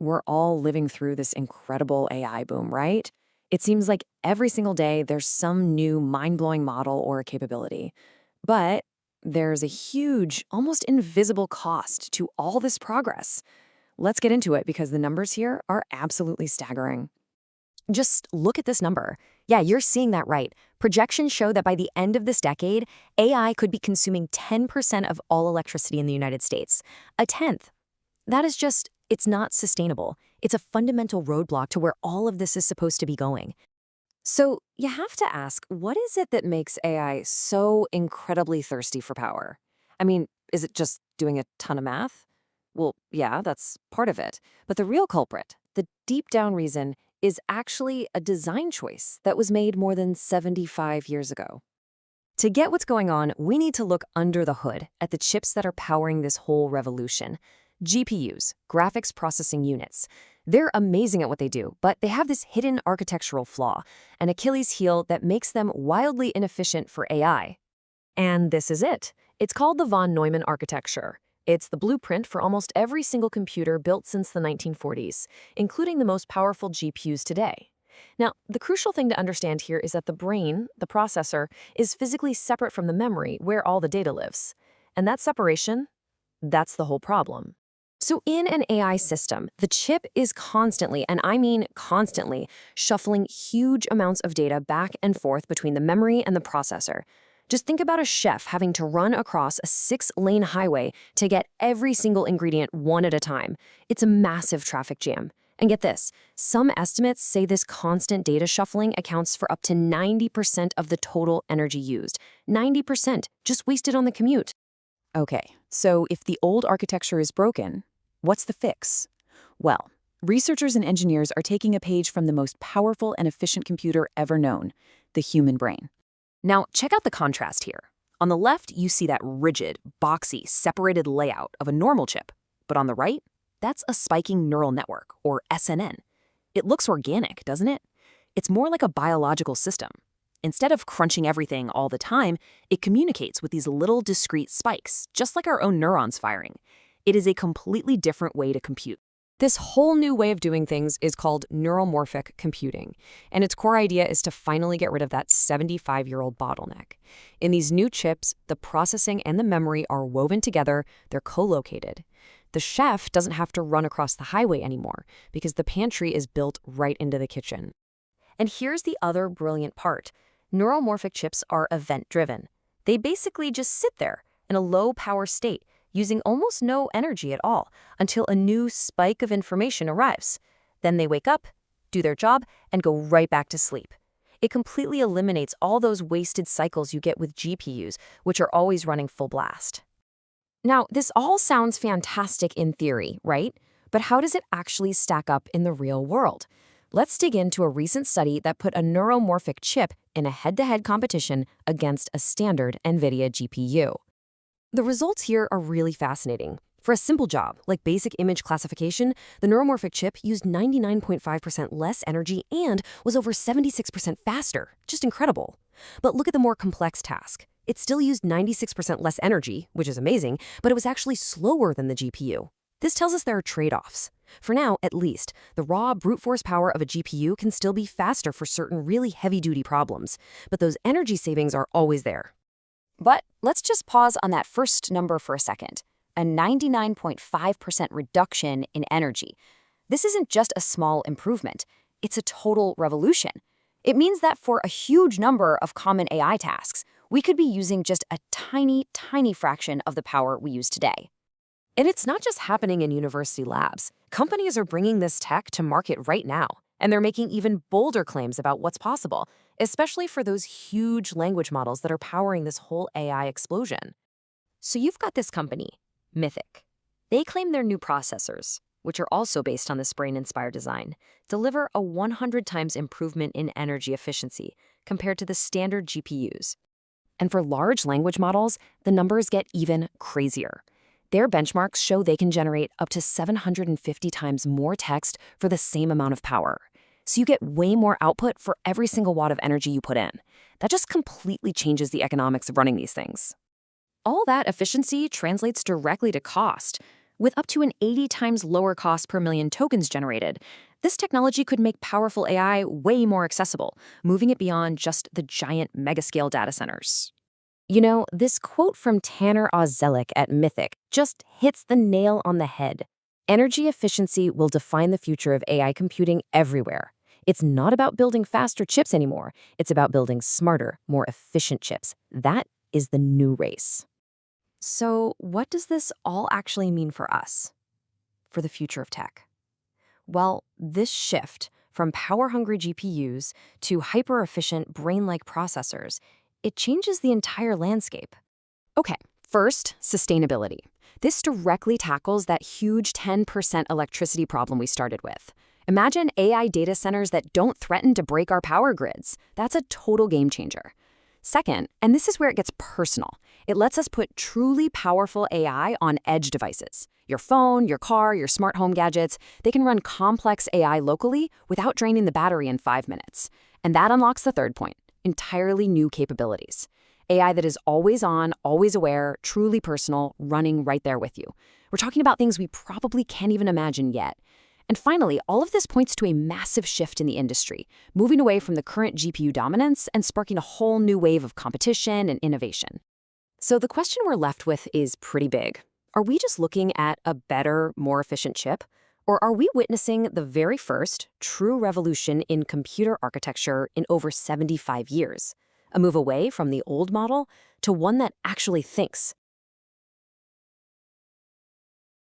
we're all living through this incredible AI boom, right? It seems like every single day there's some new mind-blowing model or capability. But there's a huge, almost invisible cost to all this progress. Let's get into it because the numbers here are absolutely staggering. Just look at this number. Yeah, you're seeing that right. Projections show that by the end of this decade, AI could be consuming 10% of all electricity in the United States. A tenth. That is just, it's not sustainable. It's a fundamental roadblock to where all of this is supposed to be going. So you have to ask, what is it that makes AI so incredibly thirsty for power? I mean, is it just doing a ton of math? Well, yeah, that's part of it. But the real culprit, the deep down reason, is actually a design choice that was made more than 75 years ago. To get what's going on, we need to look under the hood at the chips that are powering this whole revolution. GPUs, graphics processing units. They're amazing at what they do, but they have this hidden architectural flaw, an Achilles heel that makes them wildly inefficient for AI. And this is it. It's called the von Neumann architecture. It's the blueprint for almost every single computer built since the 1940s, including the most powerful GPUs today. Now, the crucial thing to understand here is that the brain, the processor, is physically separate from the memory where all the data lives. And that separation, that's the whole problem. So in an AI system, the chip is constantly, and I mean constantly, shuffling huge amounts of data back and forth between the memory and the processor. Just think about a chef having to run across a 6-lane highway to get every single ingredient one at a time. It's a massive traffic jam. And get this, some estimates say this constant data shuffling accounts for up to 90% of the total energy used. 90% just wasted on the commute. Okay, so if the old architecture is broken, what's the fix? Well, researchers and engineers are taking a page from the most powerful and efficient computer ever known, the human brain. Now, check out the contrast here. On the left, you see that rigid, boxy, separated layout of a normal chip. But on the right, that's a spiking neural network, or SNN. It looks organic, doesn't it? It's more like a biological system. Instead of crunching everything all the time, it communicates with these little discrete spikes, just like our own neurons firing. It is a completely different way to compute. This whole new way of doing things is called neuromorphic computing, and its core idea is to finally get rid of that 75-year-old bottleneck. In these new chips, the processing and the memory are woven together, they're co-located. The chef doesn't have to run across the highway anymore because the pantry is built right into the kitchen. And here's the other brilliant part. Neuromorphic chips are event-driven. They basically just sit there in a low-power state, using almost no energy at all until a new spike of information arrives. Then they wake up, do their job, and go right back to sleep. It completely eliminates all those wasted cycles you get with GPUs, which are always running full blast. Now, this all sounds fantastic in theory, right? But how does it actually stack up in the real world? Let's dig into a recent study that put a neuromorphic chip in a head-to-head competition against a standard NVIDIA GPU. The results here are really fascinating. For a simple job, like basic image classification, the neuromorphic chip used 99.5% less energy and was over 76% faster. Just incredible. But look at the more complex task. It still used 96% less energy, which is amazing, but it was actually slower than the GPU. This tells us there are trade-offs. For now, at least, the raw brute force power of a GPU can still be faster for certain really heavy-duty problems, but those energy savings are always there. But let's just pause on that first number for a second. A 99.5% reduction in energy. This isn't just a small improvement. It's a total revolution. It means that for a huge number of common AI tasks, we could be using just a tiny, tiny fraction of the power we use today. And it's not just happening in university labs. Companies are bringing this tech to market right now, and they're making even bolder claims about what's possible, especially for those huge language models that are powering this whole AI explosion. So you've got this company, Mythic. They claim their new processors, which are also based on this brain-inspired design, deliver a 100 times improvement in energy efficiency compared to the standard GPUs. And for large language models, the numbers get even crazier. Their benchmarks show they can generate up to 750 times more text for the same amount of power. So you get way more output for every single watt of energy you put in. That just completely changes the economics of running these things. All that efficiency translates directly to cost. with up to an 80 times lower cost per million tokens generated. This technology could make powerful AI way more accessible, moving it beyond just the giant megascale data centers. You know, this quote from Tanner Ozelick at Mythic just hits the nail on the head. Energy efficiency will define the future of AI computing everywhere. It's not about building faster chips anymore. It's about building smarter, more efficient chips. That is the new race. So, what does this all actually mean for us, for the future of tech? Well, this shift from power-hungry GPUs to hyper-efficient brain-like processors, it changes the entire landscape. Okay, first, sustainability. This directly tackles that huge 10% electricity problem we started with. Imagine AI data centers that don't threaten to break our power grids. That's a total game changer. Second, and this is where it gets personal, it lets us put truly powerful AI on edge devices. Your phone, your car, your smart home gadgets, they can run complex AI locally without draining the battery in 5 minutes. And that unlocks the third point, entirely new capabilities. AI that is always on, always aware, truly personal, running right there with you. We're talking about things we probably can't even imagine yet. And finally, all of this points to a massive shift in the industry, moving away from the current GPU dominance and sparking a whole new wave of competition and innovation. So the question we're left with is pretty big. Are we just looking at a better, more efficient chip? Or are we witnessing the very first true revolution in computer architecture in over 75 years? A move away from the old model to one that actually thinks,